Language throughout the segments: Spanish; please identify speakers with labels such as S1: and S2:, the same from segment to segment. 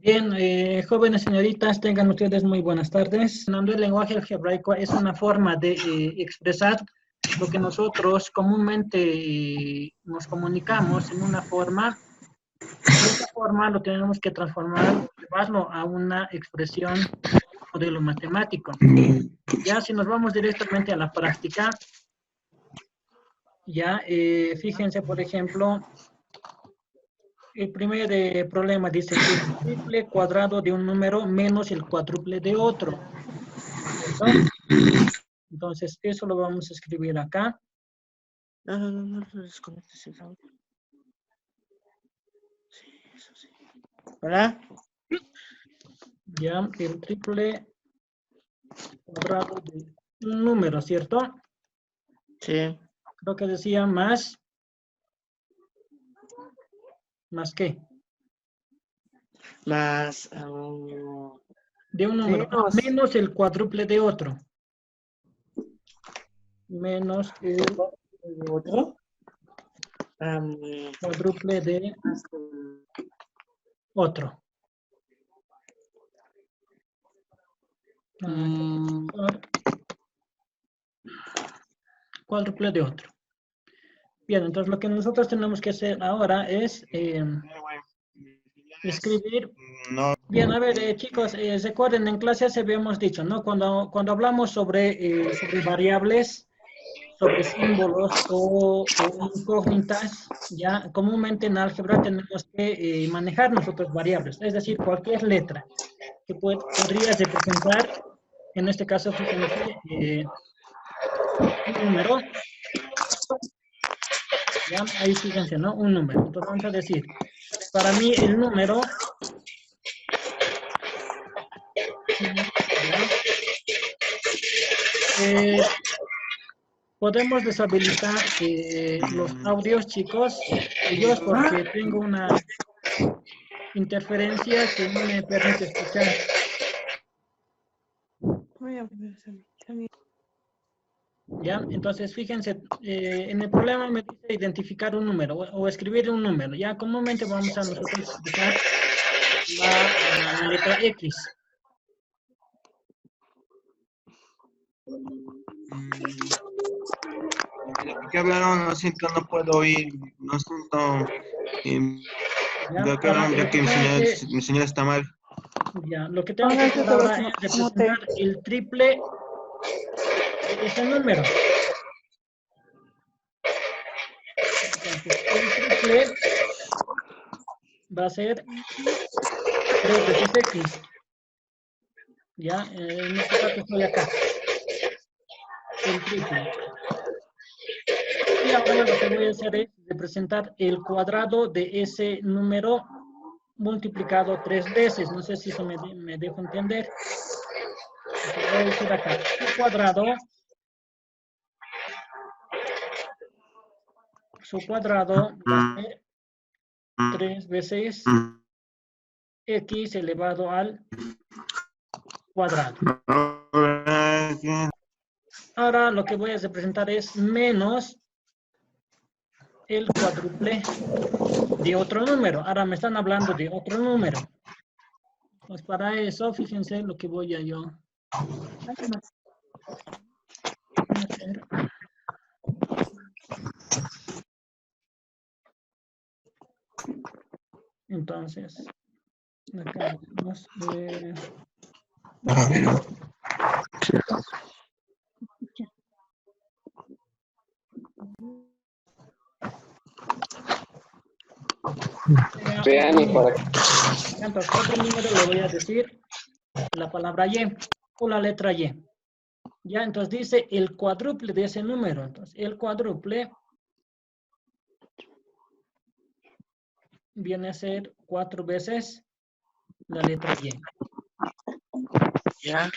S1: Bien, jóvenes señoritas, tengan ustedes muy buenas tardes. El lenguaje algebraico es una forma de expresar lo que nosotros comúnmente nos comunicamos en una forma, y esa forma lo tenemos que transformar, llevarlo a una expresión, modelo matemático. Ya si nos vamos directamente a la práctica, ya fíjense, por ejemplo, el primer problema dice el triple cuadrado de un número menos el cuádruple de otro, ¿cierto? Entonces, eso lo vamos a escribir acá.
S2: No desconectes el audio. Sí, eso sí. ¿Hola?
S1: Ya, el triple cuadrado de un número, ¿cierto?
S2: Sí.
S1: Creo que decía más. ¿Más qué?
S2: Más.
S1: De un número. Menos el cuádruple de otro. Menos el
S2: ¿Otro?
S1: cuádruple de otro. Cuádruple de otro. Bien, entonces lo que nosotros tenemos que hacer ahora es escribir.
S3: No.
S1: Bien, a ver, chicos, recuerden, en clases habíamos dicho, ¿no? Cuando hablamos sobre variables, sobre símbolos o incógnitas, ya comúnmente en álgebra tenemos que manejar nosotros variables, es decir, cualquier letra que podría representar, en este caso, fíjense, un número, ya, ahí fíjense, ¿no? Un número. Entonces vamos a decir, para mí el número, ya, podemos deshabilitar los audios, chicos, suyos, porque tengo una interferencia que no me permite escuchar. ¿Ya? Entonces, fíjense, en el problema me dice identificar un número o escribir un número. Ya, comúnmente vamos a nosotros utilizar la letra X.
S3: ¿Qué hablaron? Lo siento, no puedo oír. No siento.
S1: Ya,
S3: ¿Qué
S1: ahora,
S3: hablaron? Ya que mi señal está mal.
S1: Ya, lo que tengo que hacer ahora es representar el triple de ese número. Entonces, el triple va a ser 3 veces X. Ya, en este caso estoy acá. El triple. Y ahora lo que voy a hacer es representar el cuadrado de ese número multiplicado 3 veces. No sé si eso me dejo entender. Entonces voy a decir acá, su cuadrado va a ser 3 veces X elevado al cuadrado. Ahora lo que voy a representar es menos el cuádruple de otro número. Ahora me están hablando de otro número. Pues para eso, fíjense lo que voy a yo hacer. Entonces, acá vamos. Entonces, otro número le voy a decir la palabra Y o la letra Y. Ya, entonces dice el cuádruple de ese número. Entonces, el cuádruple viene a ser 4 veces la letra Y.
S2: ¿Ya?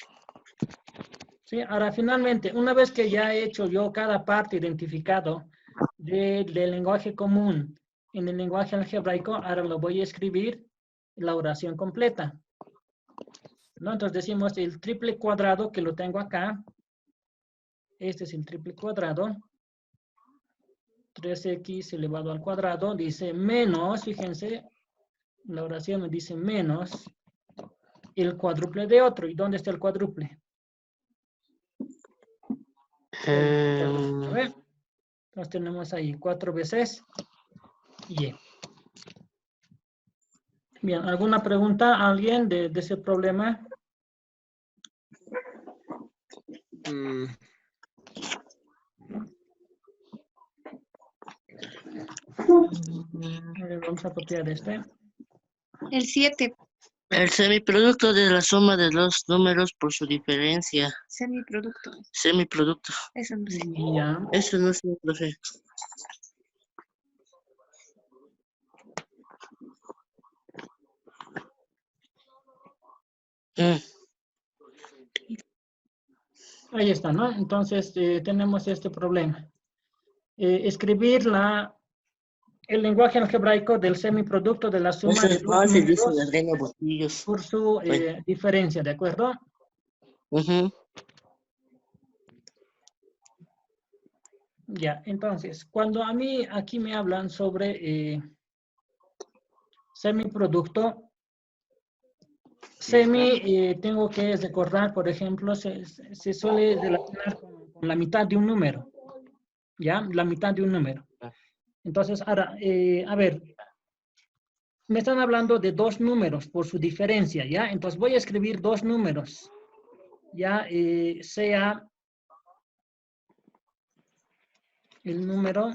S1: Sí, ahora finalmente, una vez que ya he hecho yo cada parte identificado del lenguaje común en el lenguaje algebraico, ahora lo voy a escribir la oración completa. ¿No? Entonces decimos el triple cuadrado, que lo tengo acá. Este es el triple cuadrado. 3x elevado al cuadrado, dice menos, fíjense, La oración me dice menos el cuádruple de otro. ¿Y dónde está el cuádruple? A ver. Entonces tenemos ahí 4 veces y. Bien, ¿alguna pregunta a alguien de ese problema? A ver, vamos a copiar este.
S4: El 7.
S2: El semiproducto de la suma de los números por su diferencia.
S4: Semiproducto.
S2: Semiproducto.
S4: Eso no sé.
S1: Ya.
S2: Eso no sé, profe.
S1: Ahí está, ¿no? Entonces tenemos este problema. Escribir el lenguaje algebraico del semiproducto de la suma
S2: Eso
S1: de
S2: es
S1: dos
S2: fácil, dice
S1: números
S2: la reina Botillos.
S1: por su diferencia, ¿de acuerdo?
S2: Ujú.
S1: Ya, entonces, cuando a mí aquí me hablan sobre semiproducto, tengo que recordar, por ejemplo, se suele relacionar con la mitad de un número, ¿ya? La mitad de un número. Entonces, ahora, a ver, me están hablando de dos números por su diferencia, ¿ya? Entonces voy a escribir dos números, ¿ya? Sea el número,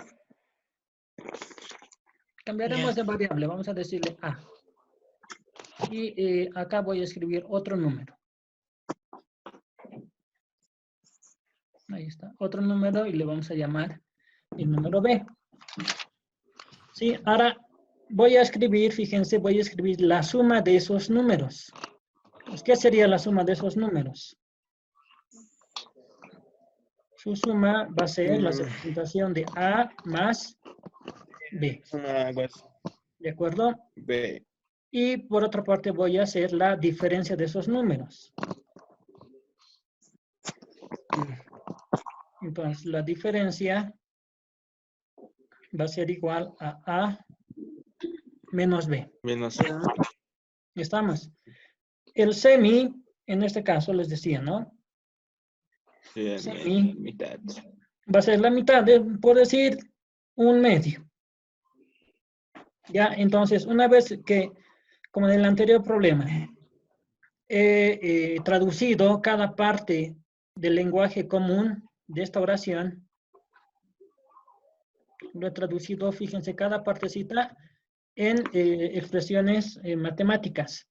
S1: cambiaremos de variable, vamos a decirle A. Y acá voy a escribir otro número. Ahí está, otro número y le vamos a llamar el número B. Sí, ahora voy a escribir, fíjense, voy a escribir la suma de esos números. Pues, ¿qué sería la suma de esos números? Su suma va a ser la representación de A más B. ¿De acuerdo?
S3: B.
S1: Y por otra parte voy a hacer la diferencia de esos números. Entonces la diferencia va a ser igual a A menos B.
S3: Menos.
S1: ¿Estamos? El semi, en este caso les decía, ¿no?
S3: Sí,
S1: Semi
S3: mitad.
S1: va a ser la mitad, por decir, un medio. Ya, entonces, una vez que, como en el anterior problema, he traducido cada parte del lenguaje común de esta oración, lo he traducido, fíjense, cada partecita en expresiones matemáticas,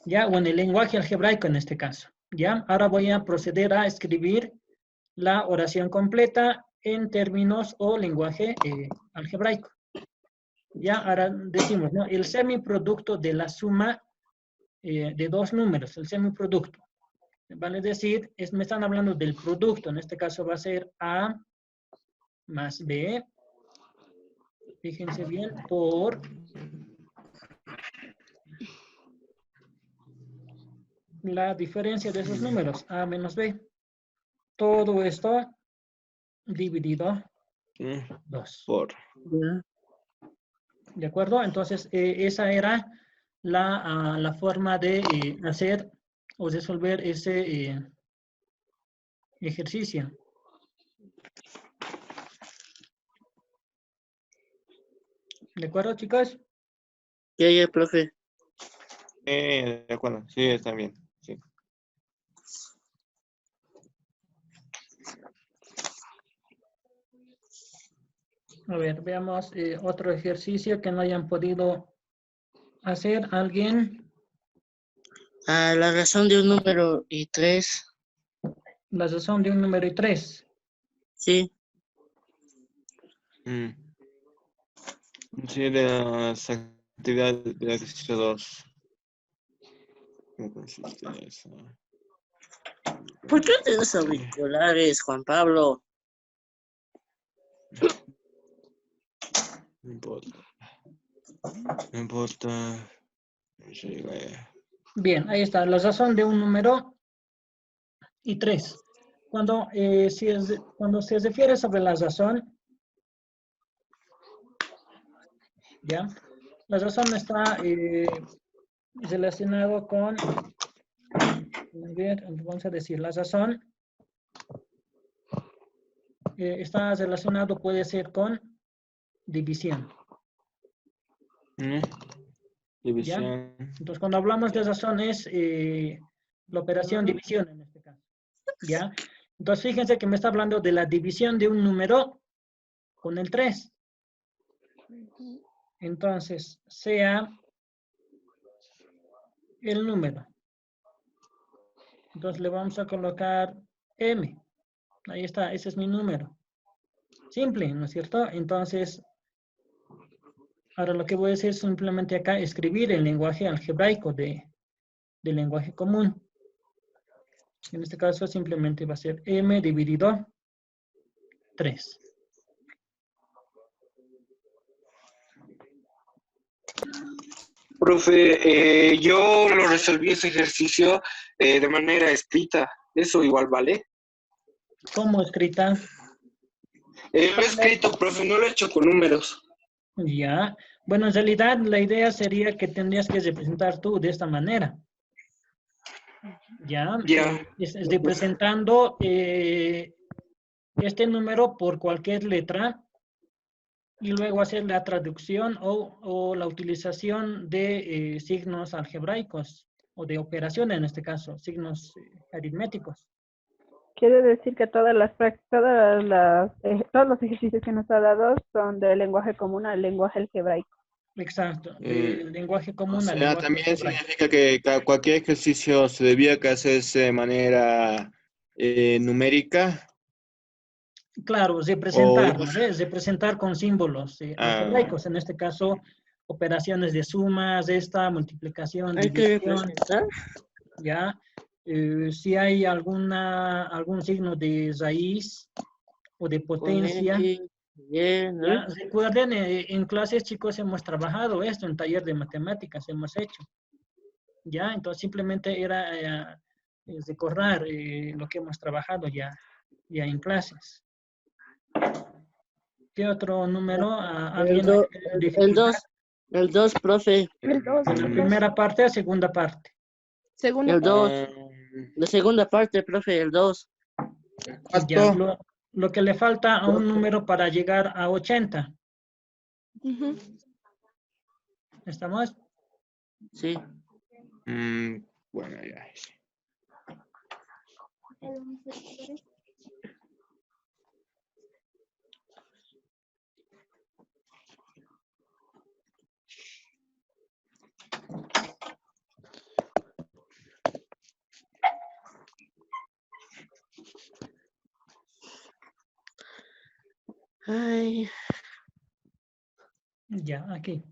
S1: ¿ya? O en el lenguaje algebraico en este caso, ¿ya? Ahora voy a proceder a escribir la oración completa en términos o lenguaje algebraico. Ya, ahora decimos, ¿no? El semiproducto de la suma de dos números, el semiproducto. Vale decir, me están hablando del producto, en este caso va a ser A más B, fíjense bien, por la diferencia de esos números, A menos B. Todo esto dividido 2.
S3: Por.
S1: ¿De acuerdo? Entonces, esa era la forma de hacer o resolver ese ejercicio. ¿De acuerdo, chicos?
S2: Ya, profe.
S3: De acuerdo, sí, está bien. Sí.
S1: A ver, veamos otro ejercicio que no hayan podido hacer. ¿Alguien?
S2: La razón de un número y 3.
S1: La razón de un número y 3.
S2: Sí.
S3: Sí, de las actividades del ejercicio 2. ¿Cómo consiste eso?
S2: ¿Por qué tienes auriculares, Juan Pablo?
S3: No importa. No importa. Sí, vaya.
S1: Bien, ahí está. La razón de un número y 3. Cuando se refiere sobre la razón, ¿ya? La razón está relacionado con, a ver, vamos a decir, la razón está relacionado, puede ser con división. ¿Ya?
S3: División.
S1: Entonces, cuando hablamos de razón es la operación división en este caso. ¿Ya? Entonces, fíjense que me está hablando de la división de un número con el 3. Entonces, sea el número. Entonces, le vamos a colocar M. Ahí está, ese es mi número. Simple, ¿no es cierto? Entonces, ahora lo que voy a hacer es simplemente acá escribir el lenguaje algebraico del lenguaje común. En este caso simplemente va a ser M dividido 3.
S5: Profe, yo lo resolví ese ejercicio de manera escrita. ¿Eso igual vale?
S1: ¿Cómo escrita?
S5: Lo he escrito, profe, no lo he hecho con números.
S1: Ya. Bueno, en realidad la idea sería que tendrías que representar tú de esta manera. Ya.
S5: Ya.
S1: Es representando este número por cualquier letra y luego hacer la traducción o la utilización de signos algebraicos o de operaciones, en este caso, signos aritméticos.
S6: Quiere decir que todos los ejercicios que nos ha dado son del lenguaje común al lenguaje algebraico.
S1: Exacto, del lenguaje común
S3: O
S1: al
S3: sea,
S1: lenguaje
S3: también
S1: algebraico.
S3: significa que cualquier ejercicio se debía que hacerse de manera numérica.
S1: Claro,
S3: O
S1: representar, ¿no
S3: igual-
S1: ves? Representar con símbolos algebraicos, en este caso, operaciones de sumas, esta, multiplicación,
S2: Hay que
S1: división,
S2: representar.
S1: ¿ya? Si hay algún signo de raíz o de
S2: Con
S1: potencia,
S2: X, Y, ¿no?
S1: ¿ya? Recuerden, en clases, chicos, hemos trabajado esto, en taller de matemáticas hemos hecho, ¿ya? Entonces, simplemente era recordar lo que hemos trabajado ya en clases. ¿Qué otro número? ¿Alguien me tiene
S2: El
S1: dificultad?
S2: 2, el 2, profe.
S6: El 2.
S1: ¿De la primera parte o segunda parte?
S6: Segunda
S2: El 2,
S3: Ah,
S2: la segunda parte, profe, el 2.
S1: Ya,
S3: ¿cuánto?
S1: lo que le falta a un número para llegar a 80. ¿Estamos?
S2: Sí.
S3: Bueno, ya.
S2: Ay,
S1: Ya, aquí.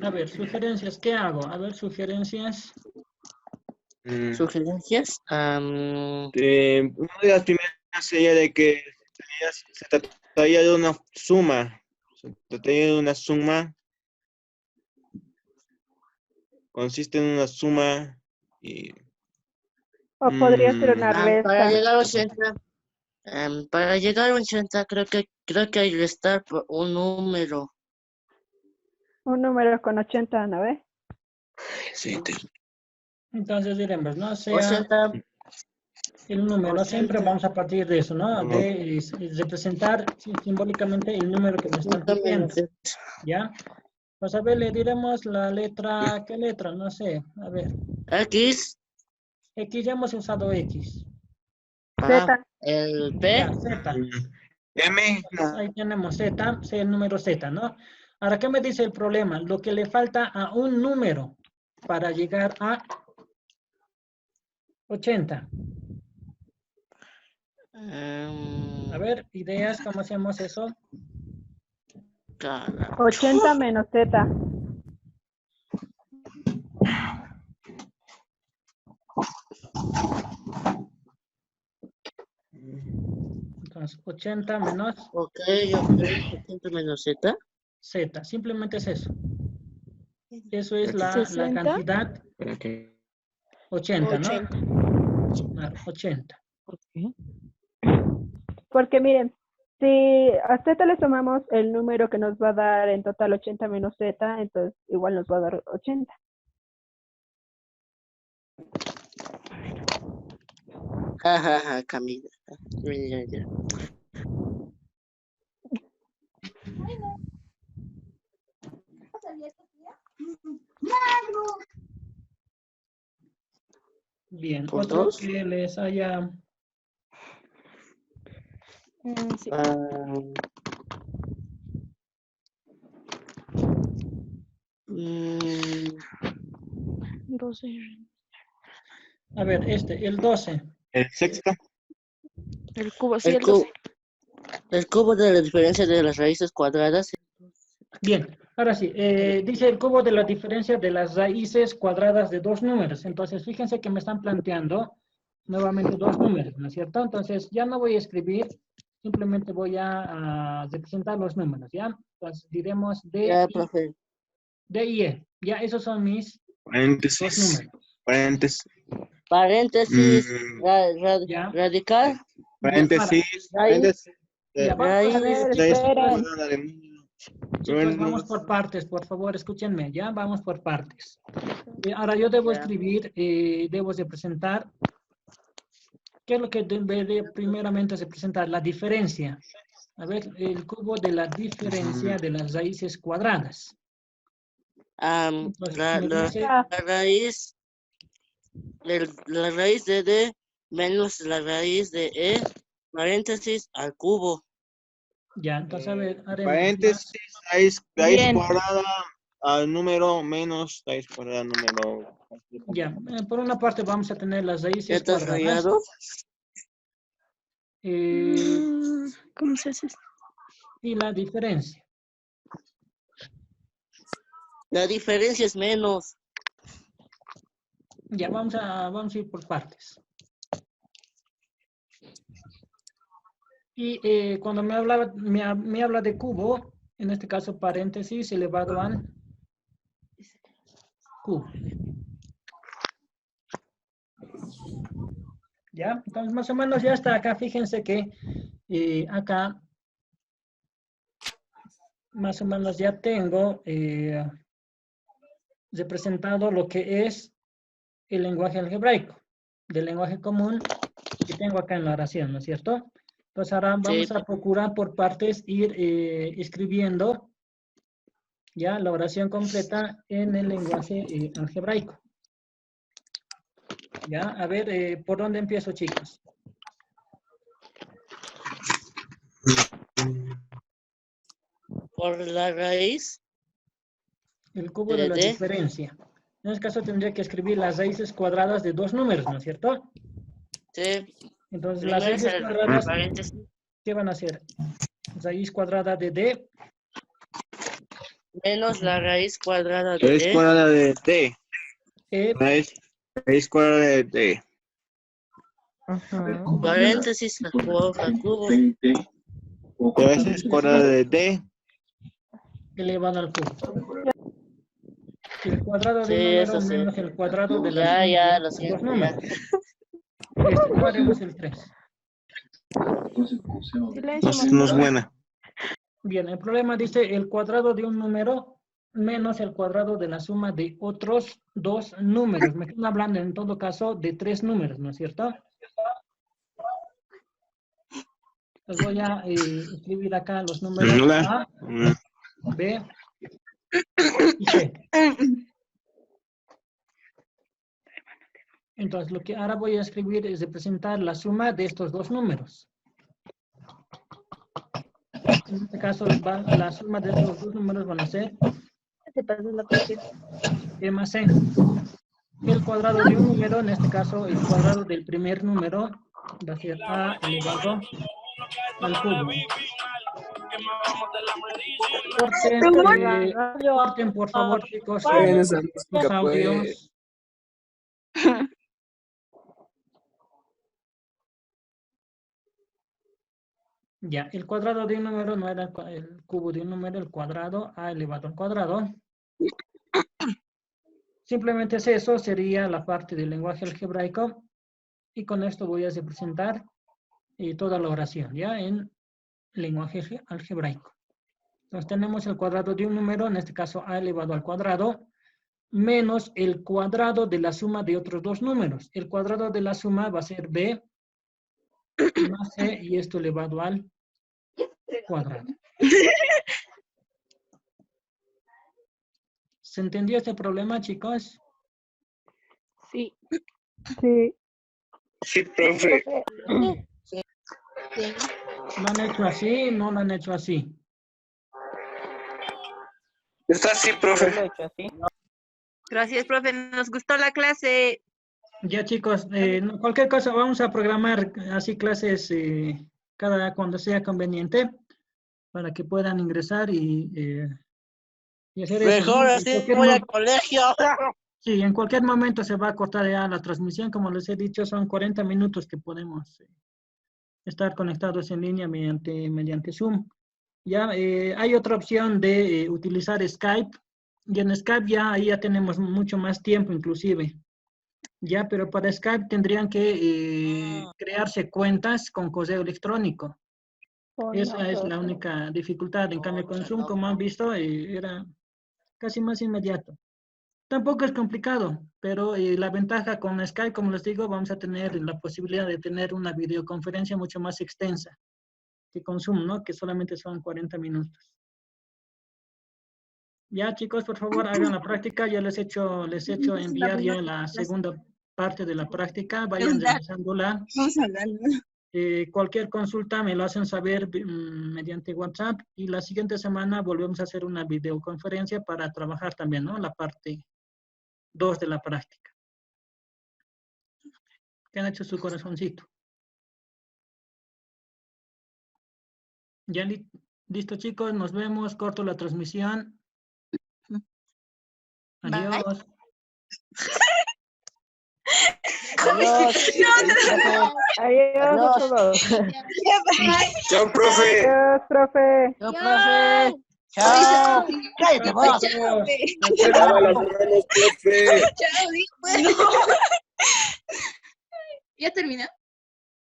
S1: A ver, sugerencias, ¿qué hago? A ver, sugerencias.
S2: sugerencias.
S3: Una de las primeras sería de que se trataría de una suma. Se trataría de una suma. Consiste en una suma y...
S6: O podría ser una
S2: Para
S6: resta.
S2: llegar a 80, para llegar a 80 creo que hay que restar por un número.
S6: Un número con 80, ¿no ve?
S3: Sí,
S1: Entonces diremos, ¿no? Sea
S2: 80,
S1: el número, siempre
S2: 80,
S1: vamos a partir de eso, ¿no? De representar simbólicamente el número que me están pidiendo, ¿ya? Pues a ver, le diremos la letra, ¿qué letra? No sé, a ver.
S2: X,
S1: X, ya hemos usado X.
S6: Z.
S2: el P,
S1: Ya, Z.
S3: M,
S1: Ahí tenemos Z, el número Z, ¿no? Ahora, ¿qué me dice el problema? Lo que le falta a un número para llegar a 80. A ver, ideas, ¿cómo hacemos eso?
S6: 80 menos Z.
S1: Entonces, 80 menos
S2: ok, 80 menos Z.
S1: Z. Simplemente es eso. Eso es la
S6: 60.
S1: cantidad
S3: Ok.
S1: 80, ¿no?
S6: 80.
S1: Ah, 80.
S6: Porque miren, si a z le sumamos el número que nos va a dar en total 80 menos z, entonces igual nos va a dar 80.
S2: Jajaja, Camila. Ya, ya.
S1: Bien,
S2: ¿Por
S1: otro
S2: dos?
S1: que les haya...
S6: Sí.
S2: Mm,
S4: 12.
S1: A ver, el 12.
S3: El sexto.
S4: El cubo, sí,
S2: el,
S4: el 12.
S2: el cubo de la diferencia de las raíces cuadradas.
S1: Bien, ahora sí, dice el cubo de la diferencia de las raíces cuadradas de dos números. Entonces, fíjense que me están planteando nuevamente dos números, ¿no es cierto? Entonces, ya no voy a escribir, simplemente voy a representar los números, ¿ya? Entonces, diremos
S2: Ya, profe.
S1: D y E. Ya, esos son mis dos
S3: Paréntesis.
S1: números.
S3: Paréntesis.
S2: Paréntesis,
S3: Mm,
S1: Ya,
S2: radical,
S3: paréntesis.
S1: para-
S3: Paréntesis.
S1: ya, vamos a
S2: raíz.
S1: ver,
S3: Raíz
S1: chicos,
S3: cuadrada de medio.
S1: chicos, vamos por partes, por favor, escúchenme, ya, vamos por partes. Ahora yo debo
S2: Ya.
S1: escribir, debo de presentar, ¿qué es lo que debería primeramente representar? La diferencia. A ver, el cubo de la diferencia de las raíces cuadradas. Entonces, me dice,
S6: Ah,
S2: La raíz, la raíz de D menos la raíz de E, paréntesis, al cubo.
S1: ya, entonces, a ver, haremos
S3: Paréntesis,
S1: más.
S3: raíz
S6: Bien.
S3: cuadrada al número menos raíz cuadrada al número.
S1: Ya, por una parte vamos a tener las
S2: ¿Ya
S1: raíces
S2: estás
S1: cuadradas.
S2: rayado?
S4: ¿Cómo se hace esto?
S1: Y la diferencia.
S2: La diferencia es menos.
S1: Ya, vamos a ir por partes. Y cuando me habla de cubo, en este caso paréntesis elevado a cubo. ¿Ya? Entonces, más o menos ya está acá. Fíjense que acá, más o menos ya tengo representado lo que es el lenguaje algebraico, del lenguaje común que tengo acá en la oración, ¿no es cierto? Entonces, ahora vamos
S2: Sí.
S1: a procurar por partes ir escribiendo ya la oración completa en el lenguaje algebraico. Ya, a ver, ¿por dónde empiezo, chicos?
S2: Por la raíz
S1: El cubo de la
S2: de D.
S1: diferencia. En este caso tendría que escribir las raíces cuadradas de dos números, ¿no es cierto?
S2: Sí.
S1: Entonces, las
S2: Primero es
S1: raíces
S2: el
S1: cuadradas,
S2: paréntesis
S1: ¿qué van a hacer? Raíz cuadrada de D,
S2: menos la raíz cuadrada de
S3: Raíz
S2: E,
S3: cuadrada de T.
S1: E,
S3: Raíz cuadrada de T.
S2: paréntesis al cubo.
S3: Raíz cuadrada de T.
S1: elevado al cubo. El cuadrado de un
S2: Sí,
S1: número
S2: eso sí.
S1: menos el cuadrado de la
S2: Ya,
S1: suma de
S2: ya, lo
S1: dos
S2: siento, ya.
S1: números. No haremos el 3.
S6: Silencio,
S3: No es buena.
S1: Bien, el problema dice el cuadrado de un número menos el cuadrado de la suma de otros dos números. Me están hablando en todo caso de tres números, ¿no es cierto? Les voy a escribir acá los números
S3: Hola.
S1: A, B y C. Entonces, lo que ahora voy a escribir es representar la suma de estos dos números. En este caso, la suma de estos dos números van a ser E más C. El cuadrado de un número, en este caso, el cuadrado del primer número va a ser A elevado al cubo. Corten, por favor, chicos, los audios. Ya, el cuadrado de un número no era el cubo de un número, el cuadrado A elevado al cuadrado. Simplemente es eso, sería la parte del lenguaje algebraico. Y con esto voy a representar toda la oración, ¿ya? En lenguaje algebraico. Entonces tenemos el cuadrado de un número, en este caso a elevado al cuadrado, menos el cuadrado de la suma de otros dos números. El cuadrado de la suma va a ser b más c y esto elevado al cuadrado. ¿Se entendió este problema, chicos?
S4: Sí.
S6: Sí.
S5: Sí, profe.
S1: ¿Lo han hecho así? ¿No lo han hecho así?
S5: Está así, profe.
S7: Gracias, profe. Nos gustó la clase.
S1: Ya, chicos, cualquier cosa vamos a programar así clases cuando sea conveniente para que puedan ingresar y hacer eso,
S2: Mejor
S1: ¿no?
S2: así voy al colegio.
S1: Sí, en cualquier momento se va a cortar ya la transmisión. Como les he dicho, son 40 minutos que podemos estar conectados en línea mediante Zoom. Ya hay otra opción de utilizar Skype. Y en Skype ahí ya tenemos mucho más tiempo inclusive. Ya, pero para Skype tendrían que crearse cuentas con correo electrónico. Esa es la única dificultad. En cambio, con Zoom, como han visto, era casi más inmediato. Tampoco es complicado, pero la ventaja con Skype, como les digo, vamos a tener la posibilidad de tener una videoconferencia mucho más extensa que con Zoom, ¿no? Que solamente son 40 minutos. Ya, chicos, por favor, hagan la práctica. Ya les he hecho enviar ya la segunda parte de la práctica. Vayan realizándola. Cualquier consulta me lo hacen saber mediante WhatsApp y la siguiente semana volvemos a hacer una videoconferencia para trabajar también, ¿no? La parte 2 de la práctica. ¿Qué han hecho su corazoncito? Ya listo, chicos, nos vemos. Corto la transmisión. Adiós.
S6: Adiós a todos.
S5: Chao, profe.
S6: Adiós, profe.
S2: Chao, profe. Chao. Cállate vos.
S3: Lava las manos, profe.
S7: Chao, dijo. ¿Ya termina?